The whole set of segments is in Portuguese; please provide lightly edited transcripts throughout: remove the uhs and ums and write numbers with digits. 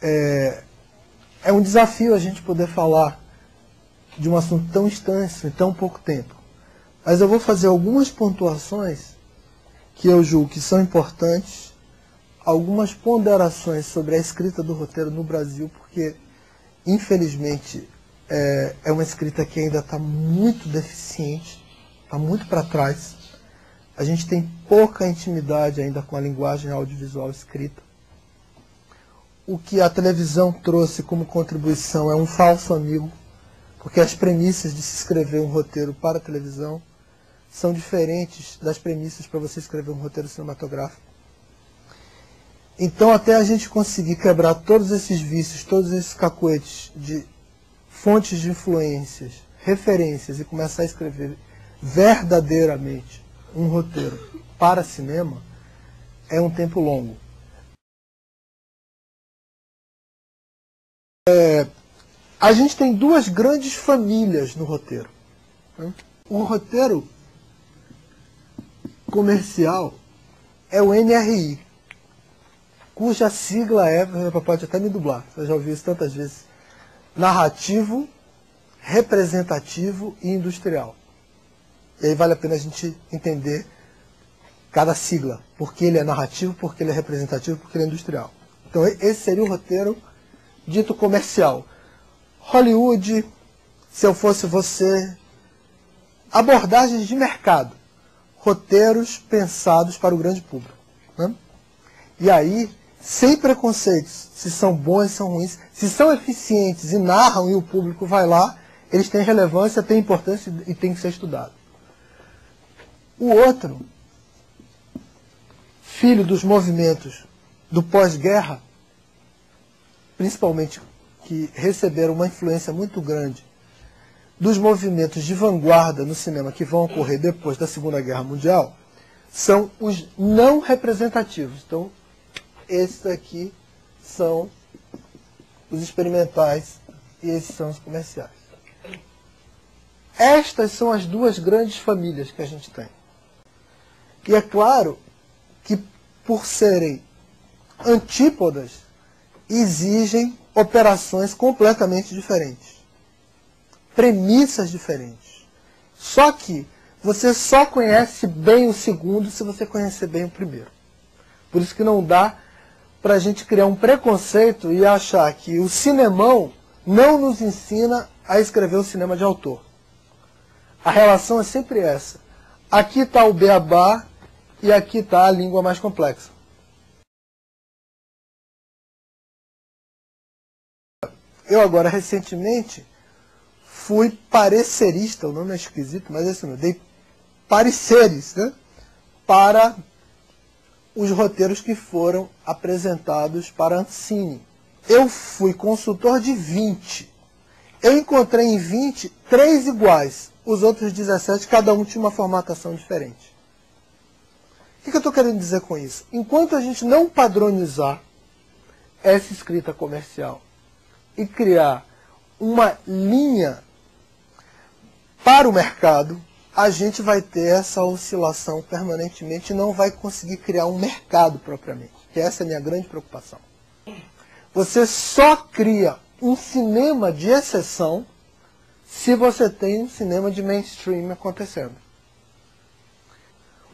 é um desafio a gente poder falar de um assunto tão extenso em tão pouco tempo. Mas eu vou fazer algumas pontuações que eu julgo que são importantes, algumas ponderações sobre a escrita do roteiro no Brasil, porque, infelizmente, é uma escrita que ainda está muito deficiente, está muito para trás. A gente tem pouca intimidade ainda com a linguagem audiovisual escrita. O que a televisão trouxe como contribuição é um falso amigo, porque as premissas de se escrever um roteiro para a televisão são diferentes das premissas para você escrever um roteiro cinematográfico. Então, até a gente conseguir quebrar todos esses vícios, todos esses cacoetes de fontes de influências, referências, e começar a escrever verdadeiramente um roteiro para cinema, é um tempo longo. A gente tem duas grandes famílias no roteiro. O roteiro comercial é o NRI, cuja sigla pode até me dublar, você já ouviu isso tantas vezes: narrativo, representativo e industrial. E aí vale a pena a gente entender cada sigla, porque ele é narrativo, porque ele é representativo, porque ele é industrial. Então esse seria o roteiro dito comercial. Hollywood, Se Eu Fosse Você, abordagens de mercado, roteiros pensados para o grande público. Né? E aí, sem preconceitos, se são bons, se são ruins, se são eficientes e narram e o público vai lá, eles têm relevância, têm importância e têm que ser estudados. O outro, filho dos movimentos do pós-guerra, principalmente que receberam uma influência muito grande dos movimentos de vanguarda no cinema que vão ocorrer depois da Segunda Guerra Mundial, são os não representativos. Então, esses aqui são os experimentais e esses são os comerciais. Estas são as duas grandes famílias que a gente tem. E é claro que, por serem antípodas, exigem operações completamente diferentes, premissas diferentes. Só que você só conhece bem o segundo se você conhecer bem o primeiro. Por isso que não dá para a gente criar um preconceito e achar que o cinemão não nos ensina a escrever o cinema de autor. A relação é sempre essa. Aqui está o beabá e aqui está a língua mais complexa. Eu agora, recentemente, fui parecerista, o nome é esquisito, mas é assim, eu dei pareceres, né, para os roteiros que foram apresentados para a Ancine. Eu fui consultor de 20. Eu encontrei em 20, 3 iguais. Os outros 17, cada um tinha uma formatação diferente. O que eu estou querendo dizer com isso? Enquanto a gente não padronizar essa escrita comercial e criar uma linha para o mercado, a gente vai ter essa oscilação permanentemente e não vai conseguir criar um mercado propriamente. Que essa é a minha grande preocupação. Você só cria um cinema de exceção se você tem um cinema de mainstream acontecendo.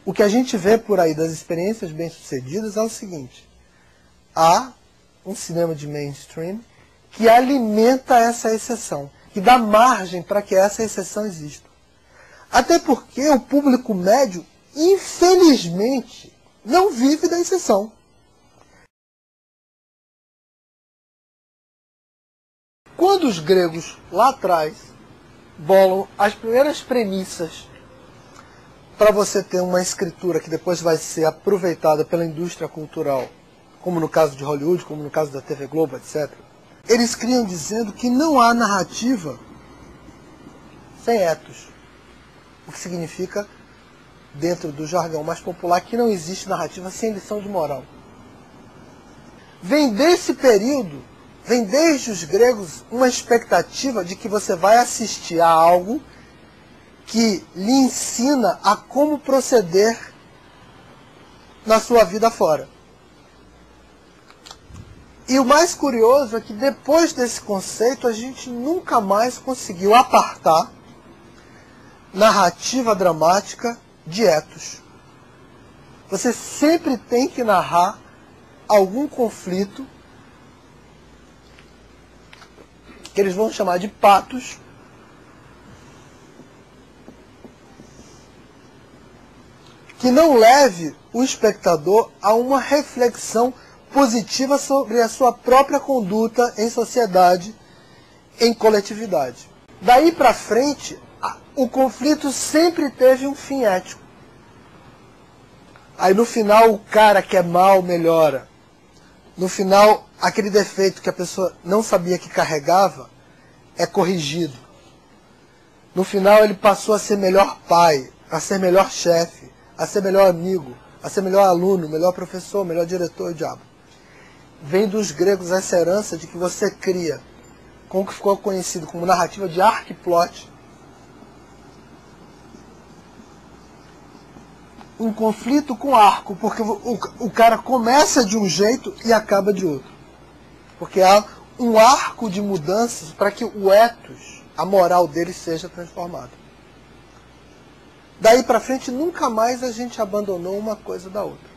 O que a gente vê por aí das experiências bem-sucedidas é o seguinte: há um cinema de mainstream que alimenta essa exceção, que dá margem para que essa exceção exista. Até porque o público médio, infelizmente, não vive da exceção. Quando os gregos, lá atrás, bolam as primeiras premissas para você ter uma escritura que depois vai ser aproveitada pela indústria cultural, como no caso de Hollywood, como no caso da TV Globo, etc., eles criam dizendo que não há narrativa sem ethos. O que significa, dentro do jargão mais popular, que não existe narrativa sem lição de moral. Vem desse período, vem desde os gregos, uma expectativa de que você vai assistir a algo que lhe ensina a como proceder na sua vida fora. E o mais curioso é que depois desse conceito a gente nunca mais conseguiu apartar narrativa dramática de etos. Você sempre tem que narrar algum conflito que eles vão chamar de patos, que não leve o espectador a uma reflexão positiva sobre a sua própria conduta em sociedade, em coletividade. Daí para frente, o conflito sempre teve um fim ético. Aí no final o cara que é mal melhora. No final, aquele defeito que a pessoa não sabia que carregava é corrigido. No final ele passou a ser melhor pai, a ser melhor chefe, a ser melhor amigo, a ser melhor aluno, melhor professor, melhor diretor, o diabo. Vem dos gregos essa herança de que você cria com o que ficou conhecido como narrativa de arquiplot, um conflito com arco, porque o cara começa de um jeito e acaba de outro. Porque há um arco de mudanças para que o ethos, a moral dele, seja transformado. Daí para frente, nunca mais a gente abandonou uma coisa da outra.